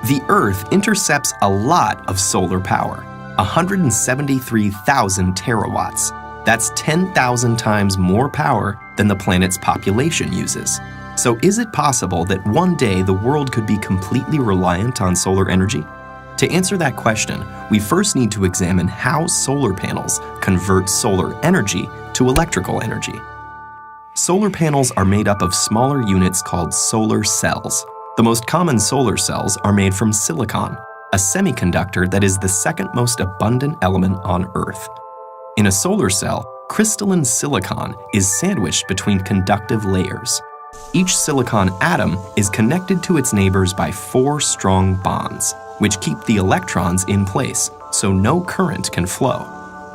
The Earth intercepts a lot of solar power, 173,000 terawatts. That's 10,000 times more power than the planet's population uses. So is it possible that one day the world could be completely reliant on solar energy? To answer that question, we first need to examine how solar panels convert solar energy to electrical energy. Solar panels are made up of smaller units called solar cells. The most common solar cells are made from silicon, a semiconductor that is the second most abundant element on Earth. In a solar cell, crystalline silicon is sandwiched between conductive layers. Each silicon atom is connected to its neighbors by 4 strong bonds, which keep the electrons in place so no current can flow.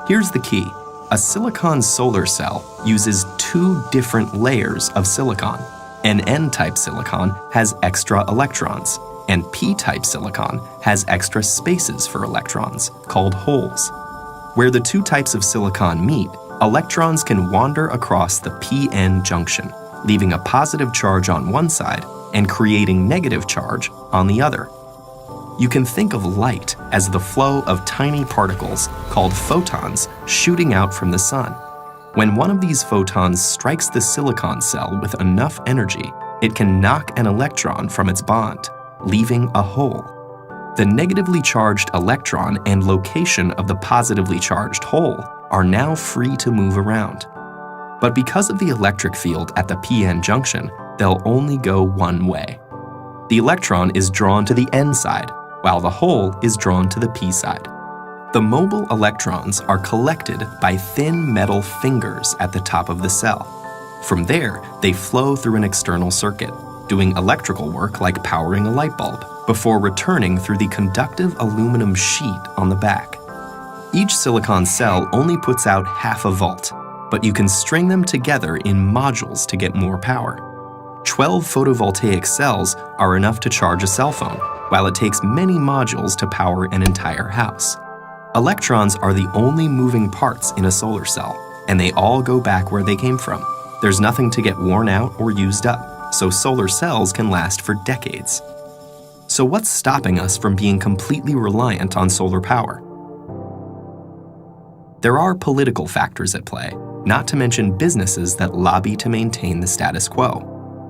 Here's the key. A silicon solar cell uses 2 different layers of silicon. An N-type silicon has extra electrons, and P-type silicon has extra spaces for electrons, called holes. Where the 2 types of silicon meet, electrons can wander across the p-n junction, leaving a positive charge on one side and creating negative charge on the other. You can think of light as the flow of tiny particles called photons shooting out from the sun. When one of these photons strikes the silicon cell with enough energy, it can knock an electron from its bond, leaving a hole. The negatively charged electron and location of the positively charged hole are now free to move around. But because of the electric field at the p-n junction, they'll only go one way. The electron is drawn to the n side, while the hole is drawn to the p side. The mobile electrons are collected by thin metal fingers at the top of the cell. From there, they flow through an external circuit, doing electrical work like powering a light bulb, before returning through the conductive aluminum sheet on the back. Each silicon cell only puts out half a volt, but you can string them together in modules to get more power. 12 photovoltaic cells are enough to charge a cell phone, while it takes many modules to power an entire house. Electrons are the only moving parts in a solar cell, and they all go back where they came from. There's nothing to get worn out or used up, so solar cells can last for decades. So what's stopping us from being completely reliant on solar power? There are political factors at play, not to mention businesses that lobby to maintain the status quo.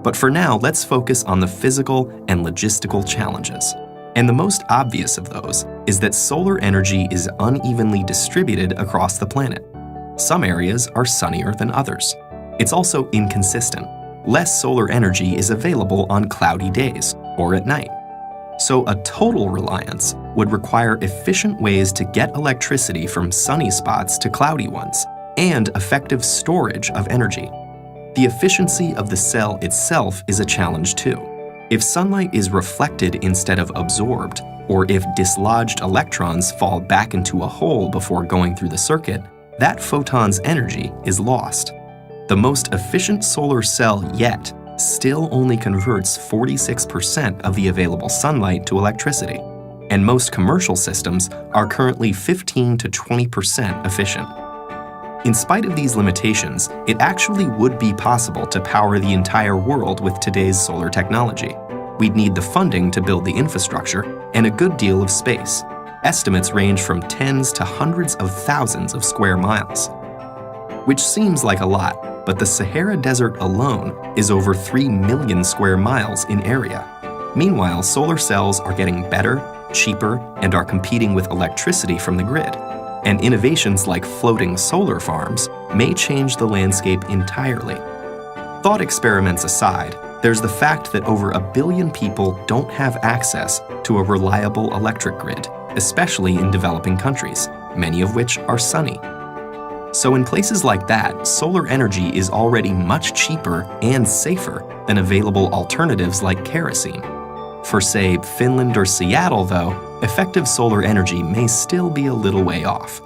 But for now, let's focus on the physical and logistical challenges. And the most obvious of those is that solar energy is unevenly distributed across the planet. Some areas are sunnier than others. It's also inconsistent. Less solar energy is available on cloudy days or at night. So a total reliance would require efficient ways to get electricity from sunny spots to cloudy ones, and effective storage of energy. The efficiency of the cell itself is a challenge too. If sunlight is reflected instead of absorbed, or if dislodged electrons fall back into a hole before going through the circuit, that photon's energy is lost. The most efficient solar cell yet still only converts 46% of the available sunlight to electricity, and most commercial systems are currently 15 to 20% efficient. In spite of these limitations, it actually would be possible to power the entire world with today's solar technology. We'd need the funding to build the infrastructure and a good deal of space. Estimates range from tens to hundreds of thousands of square miles. Which seems like a lot, but the Sahara Desert alone is over 3 million square miles in area. Meanwhile, solar cells are getting better, cheaper, and are competing with electricity from the grid. And innovations like floating solar farms may change the landscape entirely. Thought experiments aside, there's the fact that over 1 billion people don't have access to a reliable electric grid, especially in developing countries, many of which are sunny. So in places like that, solar energy is already much cheaper and safer than available alternatives like kerosene. For, say, Finland or Seattle, though, effective solar energy may still be a little way off.